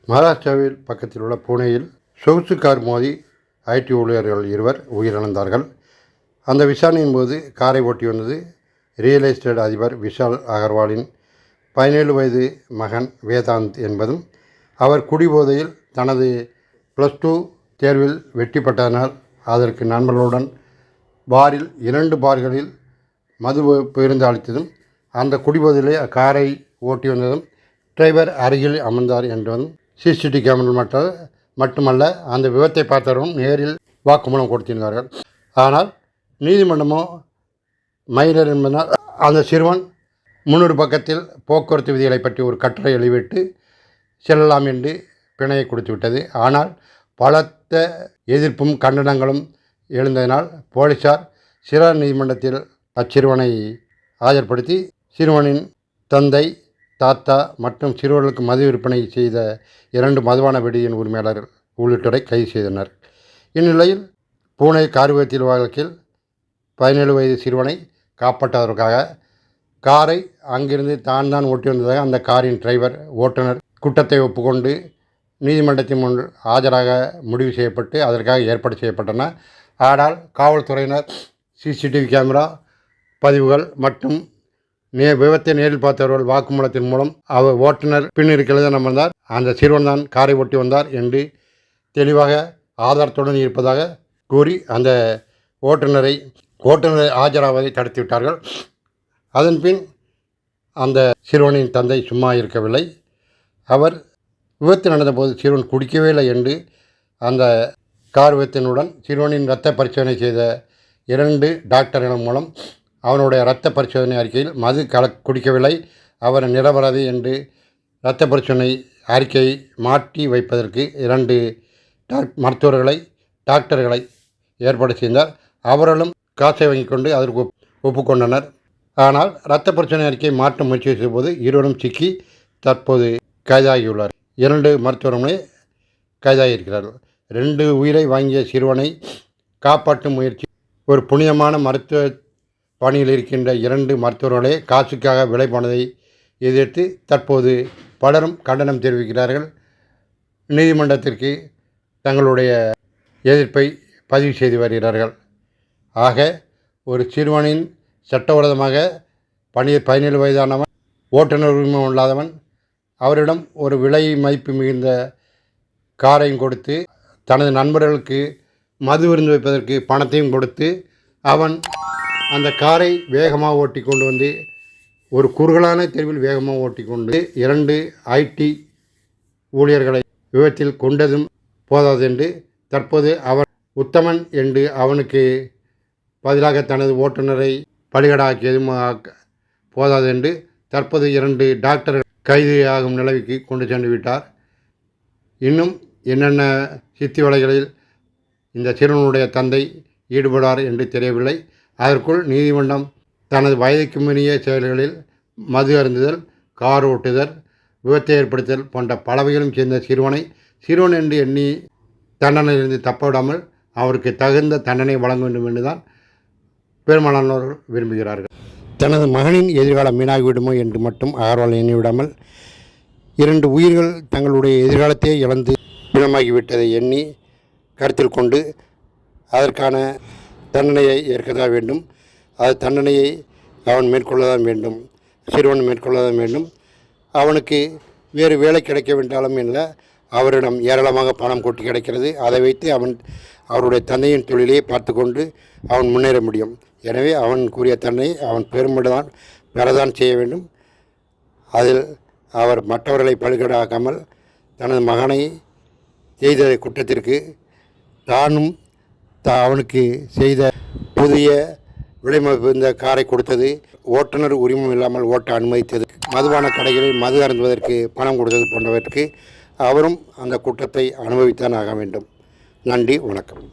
மகாராஷ்டிராவில் பக்கத்தில் உள்ள புனேயில் சொகுசு கார் மோதி ஐடி ஊழியர்கள் 2 உயிரிழந்தார்கள். அந்த விசாரணையின் போது காரை ஓட்டி வந்தது ரியல் எஸ்டேட் அதிபர் விஷால் அகர்வாலின் 17 வயது மகன் வேதாந்த் என்பதும், அவர் குடிபோதையில் தனது +2 தேர்வில் வெற்றி பெற்றதனால் அதற்கு நண்பர்களுடன் பாரில் 2 பார்களில் மது பகிர்ந்து அளித்ததும், அந்த குடிபோதையிலே காரை ஓட்டி வந்ததும் டிரைவர் அருகில் அமர்ந்தார் என்பதும் சிசிடிவி கேமரா மட்டுமல்ல, அந்த விபத்தை பார்த்தவரும் நேரில் வாக்குமூலம் கொடுத்திருந்தார்கள். ஆனால் நீதிமன்றமோ மைனர் என்பதனால் அந்த சிறுவன் 300 பக்கத்தில் போக்குவரத்து விதிகளை பற்றி ஒரு கட்டுரை எழுதிவிட்டு செல்லலாம் என்று பிணையை கொடுத்து விட்டது. ஆனால் பலத்த எதிர்ப்பும் கண்டனங்களும் எழுந்ததினால் போலீசார் சிறார் நீதிமன்றத்தில் அச்சிறுவனை ஆஜர்படுத்தி சிறுவனின் தந்தை, தாத்தா மற்றும் சிறுவர்களுக்கு மது விற்பனை செய்த 2 மதுபான விடுதியின் உரிமையாளர் உள்ளிட்டோரை கைது செய்தனர். இந்நிலையில் பூனே கார் விபத்து வழக்கில் 17 வயது சிறுவனை காப்பாற்றுவதற்காக காரை அங்கிருந்து தான் ஓட்டி வந்ததாக அந்த காரின் டிரைவர், ஓட்டுநர் குற்றத்தை ஒப்புக்கொண்டு நீதிமன்றத்தின் முன் ஆஜராக முடிவு செய்யப்பட்டு அதற்காக ஏற்பாடு செய்யப்பட்டன. ஆனால் காவல்துறையினர் சிசிடிவி கேமரா பதிவுகள் மற்றும் விபத்தை நேரில் பார்த்தவர்கள் வாக்குமூலத்தின் மூலம் அவர் ஓட்டுநர் பின்னிருக்கிறது அமர்ந்தார், அந்த சிறுவன் தான் காரை ஓட்டி வந்தார் என்று தெளிவாக ஆதாரத்துடன் இருப்பதாக கூறி அந்த ஓட்டுநரை ஆஜராவதை தடுத்து விட்டார்கள். அதன்பின் அந்த சிறுவனின் தந்தை சும்மா இருக்கவில்லை. அவர் விபத்து நடந்தபோது சிறுவன் குடிக்கவே இல்லை என்று அந்த கார் விபத்தினுடன் சிறுவனின் இரத்த பரிசோதனை செய்த 2 டாக்டர்கள் மூலம் அவனுடைய இரத்த பரிசோதனை அறிக்கையில் மது குடிக்கவில்லை, அவர் நிரபராதி என்று இரத்த பரிசோதனை அறிக்கையை மாற்றி வைப்பதற்கு 2 டாக்டர்களை ஏற்பாடு செய்தார். அவர்களும் காசை வாங்கி கொண்டு அதற்கு ஒப்புக்கொண்டனர். ஆனால் இரத்த பரிசோதனை அறிக்கையை மாற்ற முயற்சி செய்தபோது இருவரும் சிக்கி தற்போது கைதாகியுள்ளார். 2 மருத்துவமனை கைதாகியிருக்கிறார்கள். 2 உயிரை வாங்கிய சிறுவனை காப்பாற்றும் முயற்சி ஒரு புனிதமான மருத்துவ பணியில் இருக்கின்ற 2 மருத்துவர்களே காசுக்காக விலை போனதை எதிர்த்து தற்போது பலரும் கண்டனம் தெரிவிக்கிறார்கள். நீதிமன்றத்திற்கு தங்களுடைய எதிர்ப்பை பதிவு செய்து வருகிறார்கள். ஆக ஒரு சிறுவனின் சட்டவிரோதமாக 17 வயதானவன், ஓட்டுநர் உரிமம் இல்லாதவன், அவரிடம் ஒரு விலை மதிப்பு மிகுந்த காரையும் கொடுத்து தனது நண்பர்களுக்கு மது விருந்து வைப்பதற்கு பணத்தையும் கொடுத்து அவன் அந்த காரை வேகமாக ஓட்டி கொண்டு வந்து ஒரு குறுகலான தெருவில் வேகமாக ஓட்டி கொண்டு 2 ஐடி ஊழியர்களை விபத்தில் கொண்டதும் போதாது என்று தற்போது அவர் உத்தமன் என்று அவனுக்கு பதிலாக தனது ஓட்டுநரை பலிகடாக்கியதும் போதாது என்று தற்போது 2 டாக்டர்கள் கைது ஆகும் நிலைக்கு கொண்டு சென்று விட்டார். இன்னும் என்னென்ன சித்தி வலைகளில் இந்த சிறுவனுடைய தந்தை ஈடுபடார் என்று தெரியவில்லை. அதற்குள் நீதிமன்றம் தனது வயதுக்கு மீறிய செயல்களில் மது அருந்துதல், கார் ஓட்டுதல், விபத்தை ஏற்படுத்தல் போன்ற பலவைகளும் சேர்ந்த சிறுவன் என்று எண்ணி தண்டனையிலிருந்து தப்பவிடாமல் அவருக்கு தகுந்த தண்டனை வழங்க வேண்டும் என்றுதான் பெரும்பாலானோர்கள் விரும்புகிறார்கள். தனது மகனின் எதிர்காலம் வீணாகிவிடுமோ என்று மட்டும் அகர்வால் எண்ணிவிடாமல் 2 உயிர்கள் தங்களுடைய எதிர்காலத்தையே இழந்து பிணமாகிவிட்டதை எண்ணி கருத்தில் கொண்டு அதற்கான தண்டனையை ஏற்கதான் வேண்டும். அது தண்டனையை அவன் மேற்கொள்ளதான் வேண்டும், சிறுவன் மேற்கொள்ளதான் வேண்டும். அவனுக்கு வேறு வேலை கிடைக்க வேண்டாலும் இல்லை, அவரிடம் ஏராளமாக பணம் கொட்டி கிடைக்கிறது. அதை வைத்து அவருடைய தந்தையின் தொழிலை பார்த்து கொண்டு அவன் முன்னேற முடியும். எனவே அவன் கூறிய தன்னை அவன் பெருமிடதான் பெறதான் செய்ய வேண்டும். அதில் அவர் மற்றவர்களை பலிகடாக்காமல் தனது மகனை செய்த குற்றத்திற்கு தானும் அவனுக்கு செய்த புதிய விலைமதிப்பு இந்த காரை கொடுத்தது, ஓட்டுநர் உரிமம் இல்லாமல் ஓட்ட அனுமதித்தது, மதுபான கடைகளில் மது அருந்துவதற்கு பணம் கொடுத்தது போன்றவற்றுக்கு அவரும் அந்த குற்றத்தை அனுபவித்தான் ஆக வேண்டும். நன்றி, வணக்கம்.